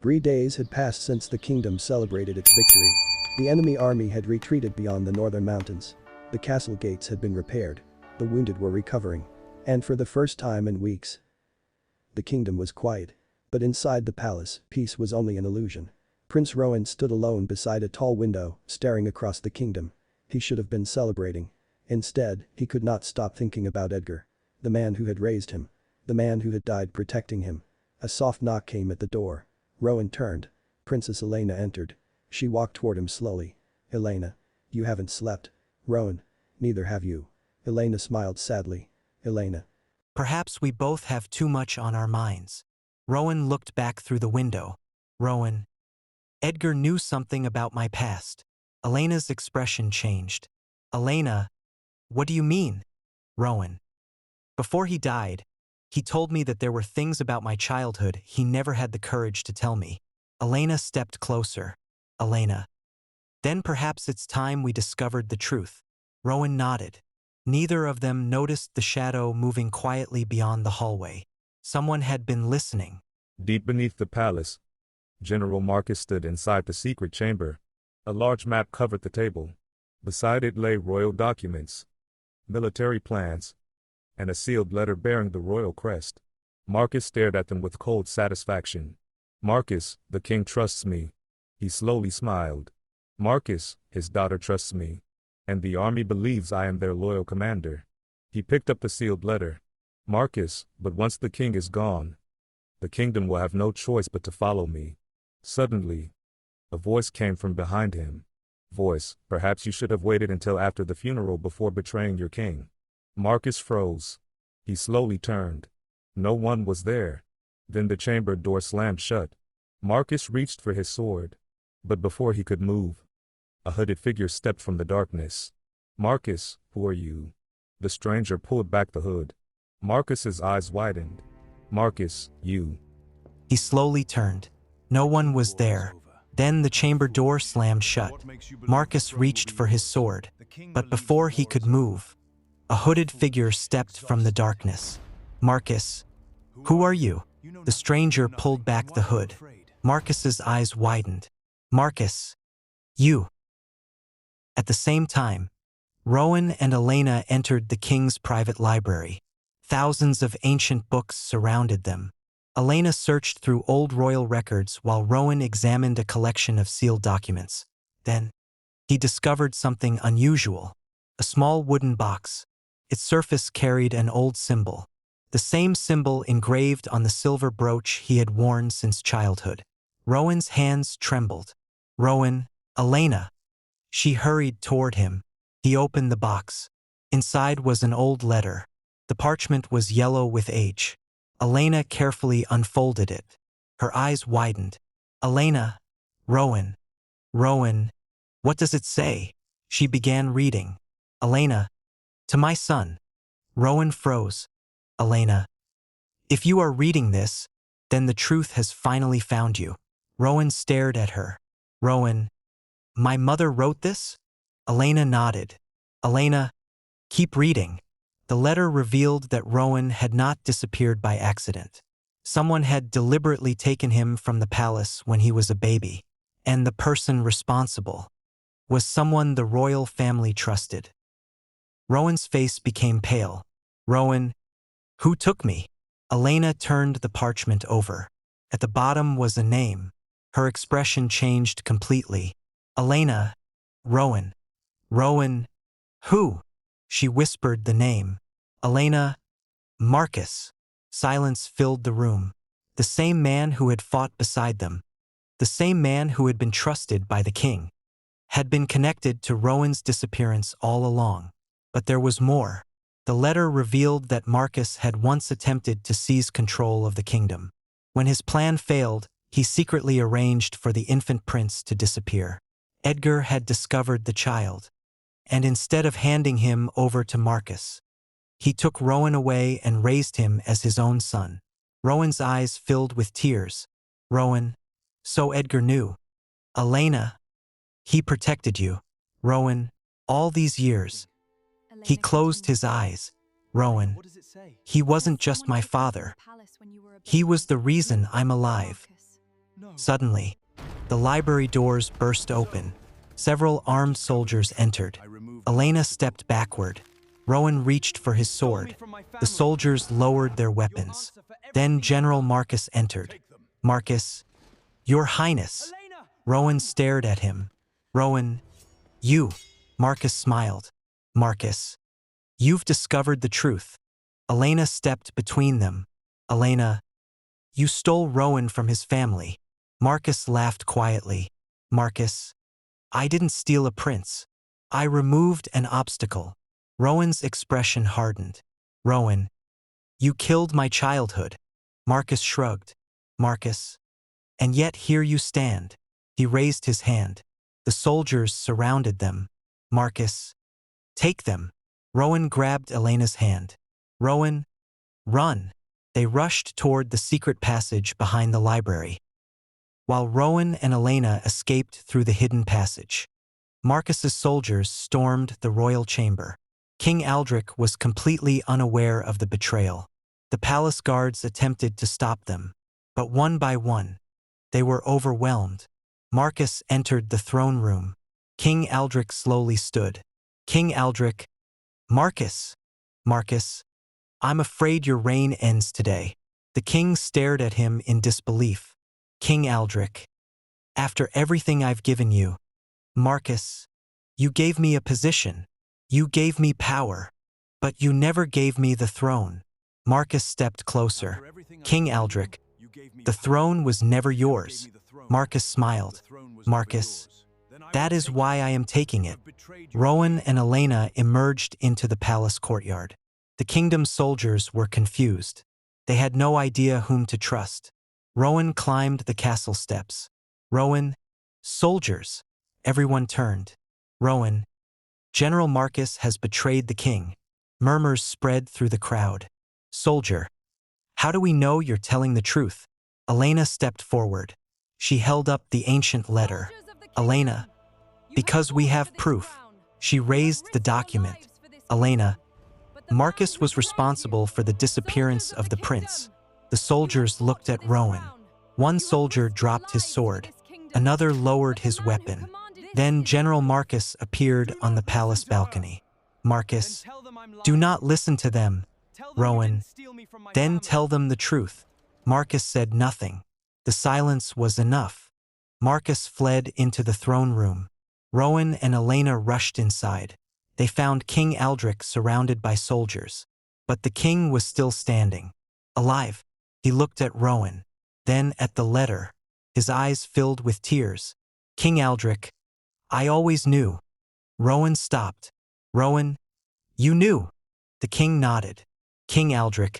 3 days had passed since the kingdom celebrated its victory. The enemy army had retreated beyond the northern mountains. The castle gates had been repaired. The wounded were recovering. And for the first time in weeks, the kingdom was quiet. But inside the palace, peace was only an illusion. Prince Rowan stood alone beside a tall window, staring across the kingdom. He should have been celebrating. Instead, he could not stop thinking about Edgar. The man who had raised him. The man who had died protecting him. A soft knock came at the door. Rowan turned. Princess Elena entered. She walked toward him slowly. "Elena. You haven't slept." "Rowan. Neither have you." Elena smiled sadly. "Elena." Perhaps we both have too much on our minds. Rowan looked back through the window. Rowan. Edgar knew something about my past. Elena's expression changed. "Elena, what do you mean?" "Rowan. Before he died, he told me that there were things about my childhood he never had the courage to tell me." Elena stepped closer. "Elena. Then perhaps it's time we discovered the truth." Rowan nodded. Neither of them noticed the shadow moving quietly beyond the hallway. Someone had been listening. Deep beneath the palace, General Marcus stood inside the secret chamber. A large map covered the table. Beside it lay royal documents, military plans, and a sealed letter bearing the royal crest. Marcus stared at them with cold satisfaction. "Marcus, the king trusts me." He slowly smiled. "Marcus, his daughter trusts me. And the army believes I am their loyal commander." He picked up the sealed letter. "Marcus, but once the king is gone, the kingdom will have no choice but to follow me." Suddenly, a voice came from behind him. "Voice, perhaps you should have waited until after the funeral before betraying your king." Marcus froze. He slowly turned. No one was there. Then the chamber door slammed shut. Marcus reached for his sword. But before he could move, a hooded figure stepped from the darkness. "Marcus, who are you?" The stranger pulled back the hood. Marcus's eyes widened. "Marcus, you." He slowly turned. No one was there. Then the chamber door slammed shut. Marcus reached for his sword. But before he could move, a hooded figure stepped from the darkness. "Marcus, who are you?" The stranger pulled back the hood. Marcus's eyes widened. "Marcus, you." At the same time, Rowan and Elena entered the king's private library. Thousands of ancient books surrounded them. Elena searched through old royal records while Rowan examined a collection of sealed documents. Then, he discovered something unusual. A small wooden box. Its surface carried an old symbol. The same symbol engraved on the silver brooch he had worn since childhood. Rowan's hands trembled. "Rowan, Elena." She hurried toward him. He opened the box. Inside was an old letter. The parchment was yellow with age. Elena carefully unfolded it. Her eyes widened. "Elena, Rowan. Rowan, what does it say?" She began reading. "Elena, to my son." Rowan froze. "Elena, if you are reading this, then the truth has finally found you." Rowan stared at her. "Rowan, my mother wrote this?" Elena nodded. "Elena, keep reading." The letter revealed that Rowan had not disappeared by accident. Someone had deliberately taken him from the palace when he was a baby, and the person responsible was someone the royal family trusted. Rowan's face became pale. "Rowan, who took me?" Elena turned the parchment over. At the bottom was a name. Her expression changed completely. "Elena, Rowan. Rowan, who?" She whispered the name. "Elena, Marcus." Silence filled the room. The same man who had fought beside them, the same man who had been trusted by the king, had been connected to Rowan's disappearance all along. But there was more. The letter revealed that Marcus had once attempted to seize control of the kingdom. When his plan failed, he secretly arranged for the infant prince to disappear. Edgar had discovered the child, and instead of handing him over to Marcus, he took Rowan away and raised him as his own son. Rowan's eyes filled with tears. "Rowan, so Edgar knew. Elena, he protected you. Rowan, all these years." He closed his eyes. "Rowan, he wasn't just my father. He was the reason I'm alive." Suddenly, the library doors burst open. Several armed soldiers entered. Elena stepped backward. Rowan reached for his sword. The soldiers lowered their weapons. Then General Marcus entered. Marcus, Your Highness. Rowan stared at him. Rowan, you. Marcus smiled. Marcus, you've discovered the truth. Elena stepped between them. Elena, you stole Rowan from his family. Marcus laughed quietly. Marcus, I didn't steal a prince. I removed an obstacle. Rowan's expression hardened. Rowan, you killed my childhood. Marcus shrugged. Marcus, and yet here you stand. He raised his hand. The soldiers surrounded them. Marcus, take them. Rowan grabbed Elena's hand. Rowan, run. They rushed toward the secret passage behind the library. While Rowan and Elena escaped through the hidden passage, Marcus's soldiers stormed the royal chamber. King Aldric was completely unaware of the betrayal. The palace guards attempted to stop them, but one by one, they were overwhelmed. Marcus entered the throne room. King Aldric slowly stood. King Aldric, Marcus, Marcus, I'm afraid your reign ends today. The king stared at him in disbelief. King Aldric, after everything I've given you, Marcus, you gave me a position. You gave me power, but you never gave me the throne. Marcus stepped closer. King Aldric, the throne was never yours. Marcus smiled. Marcus, that is why I am taking it. Rowan and Elena emerged into the palace courtyard. The kingdom's soldiers were confused. They had no idea whom to trust. Rowan climbed the castle steps. Rowan, soldiers. Everyone turned. Rowan, General Marcus has betrayed the king. Murmurs spread through the crowd. Soldier, how do we know you're telling the truth? Elena stepped forward. She held up the ancient letter. Elena, because we have proof. She raised the document. Elena, Marcus was responsible for the disappearance of the prince. The soldiers looked at Rowan. One soldier dropped his sword. Another lowered his weapon. Then General Marcus appeared on the palace balcony. Marcus, do not listen to them. Rowan, then tell them the truth. Marcus said nothing. The silence was enough. Marcus fled into the throne room. Rowan and Elena rushed inside. They found King Aldric surrounded by soldiers. But the king was still standing. Alive. He looked at Rowan, then at the letter. His eyes filled with tears. King Aldric, I always knew. Rowan stopped. Rowan, you knew. The king nodded. King Aldric,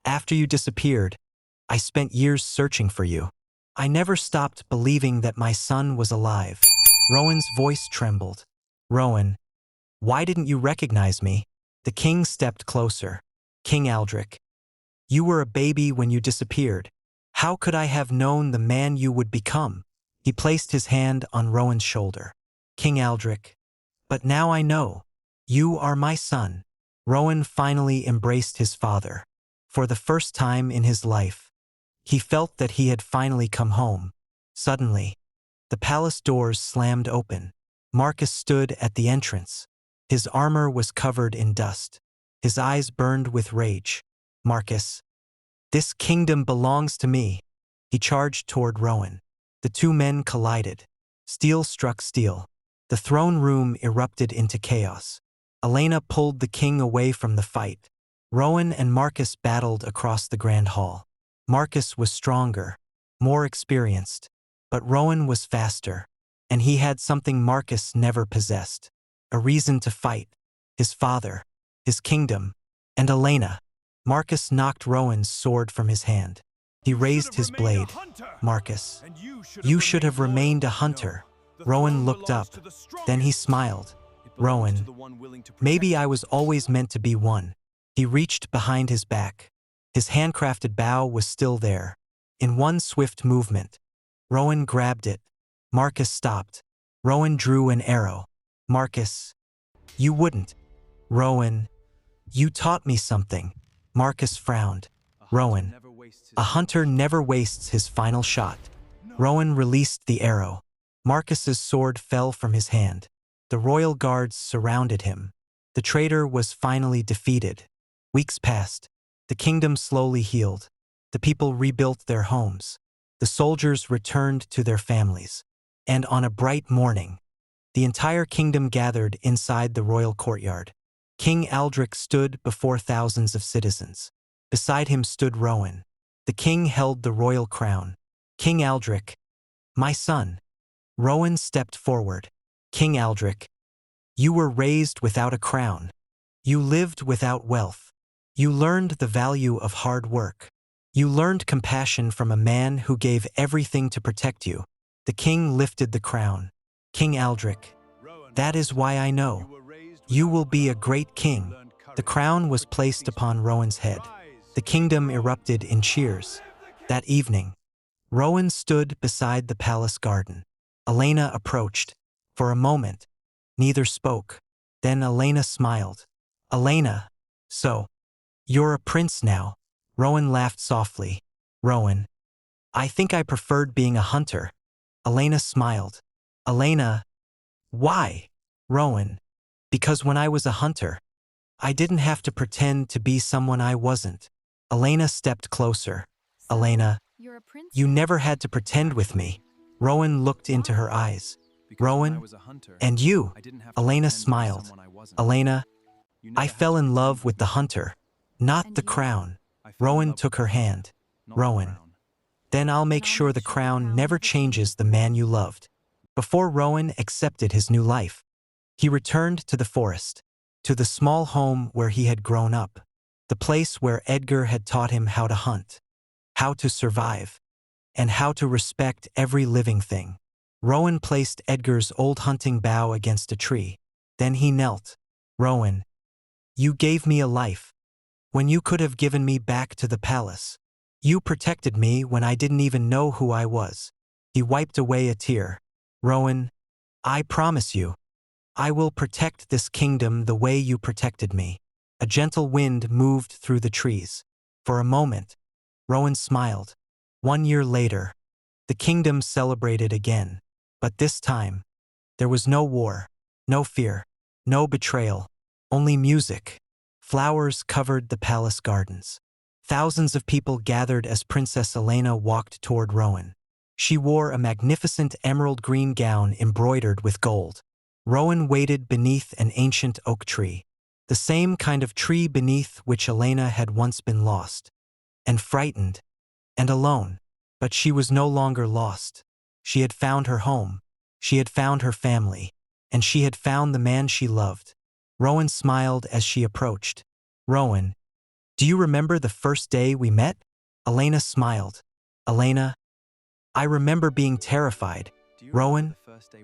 after you disappeared, I spent years searching for you. I never stopped believing that my son was alive. Rowan's voice trembled. Rowan, why didn't you recognize me? The king stepped closer. King Aldric, you were a baby when you disappeared. How could I have known the man you would become? He placed his hand on Rowan's shoulder. King Aldric, but now I know. You are my son. Rowan finally embraced his father. For the first time in his life, he felt that he had finally come home. Suddenly, the palace doors slammed open. Marcus stood at the entrance. His armor was covered in dust. His eyes burned with rage. Marcus, this kingdom belongs to me. He charged toward Rowan. The two men collided. Steel struck steel. The throne room erupted into chaos. Elena pulled the king away from the fight. Rowan and Marcus battled across the grand hall. Marcus was stronger, more experienced, but Rowan was faster, and he had something Marcus never possessed, a reason to fight, his father, his kingdom, and Elena. Marcus knocked Rowan's sword from his hand. He raised his blade. Marcus, you should have remained a hunter. Rowan looked up. Then he smiled. Rowan, maybe I was always meant to be one. He reached behind his back. His handcrafted bow was still there. In one swift movement, Rowan grabbed it. Marcus stopped. Rowan drew an arrow. Marcus, you wouldn't. Rowan, you taught me something. Marcus frowned. Rowan, a hunter never wastes his final shot. Rowan released the arrow. Marcus's sword fell from his hand. The royal guards surrounded him. The traitor was finally defeated. Weeks passed. The kingdom slowly healed. The people rebuilt their homes. The soldiers returned to their families. And on a bright morning, the entire kingdom gathered inside the royal courtyard. King Aldric stood before thousands of citizens. Beside him stood Rowan. The king held the royal crown. King Aldric, my son. Rowan stepped forward. King Aldric, you were raised without a crown. You lived without wealth. You learned the value of hard work. You learned compassion from a man who gave everything to protect you. The king lifted the crown. King Aldric, that is why I know. You will be a great king. The crown was placed upon Rowan's head. The kingdom erupted in cheers. That evening, Rowan stood beside the palace garden. Elena approached. For a moment, neither spoke. Then Elena smiled. Elena, so, you're a prince now. Rowan laughed softly. Rowan, I think I preferred being a hunter. Elena smiled. Elena, why? Rowan, because when I was a hunter, I didn't have to pretend to be someone I wasn't. Elena stepped closer. Elena, you never had to pretend with me. Rowan looked into her eyes. Rowan, and you? Elena smiled. Elena, I fell in love with the hunter, not the crown. Rowan took her hand. Rowan, then I'll make sure the crown never changes the man you loved. Before Rowan accepted his new life, he returned to the forest, to the small home where he had grown up, the place where Edgar had taught him how to hunt, how to survive, and how to respect every living thing. Rowan placed Edgar's old hunting bow against a tree. Then he knelt. Rowan, you gave me a life, when you could have given me back to the palace. You protected me when I didn't even know who I was. He wiped away a tear. Rowan, I promise you, I will protect this kingdom the way you protected me. A gentle wind moved through the trees. For a moment, Rowan smiled. 1 year later, the kingdom celebrated again. But this time, there was no war, no fear, no betrayal, only music. Flowers covered the palace gardens. Thousands of people gathered as Princess Elena walked toward Rowan. She wore a magnificent emerald green gown embroidered with gold. Rowan waited beneath an ancient oak tree, the same kind of tree beneath which Elena had once been lost, and frightened, and alone. But she was no longer lost. She had found her home, she had found her family, and she had found the man she loved. Rowan smiled as she approached. Rowan, do you remember the first day we met? Elena smiled. Elena, I remember being terrified. Rowan,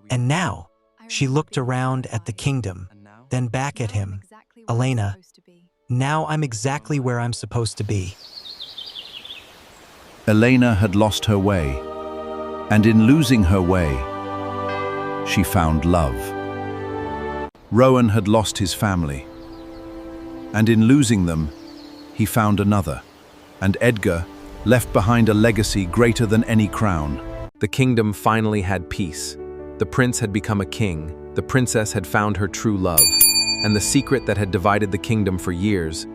and now? She looked around at the kingdom, then back at him. Elena, now I'm exactly where I'm supposed to be. Elena had lost her way, and in losing her way, she found love. Rowan had lost his family, and in losing them, he found another. And Edgar left behind a legacy greater than any crown. The kingdom finally had peace. The prince had become a king, the princess had found her true love, and the secret that had divided the kingdom for years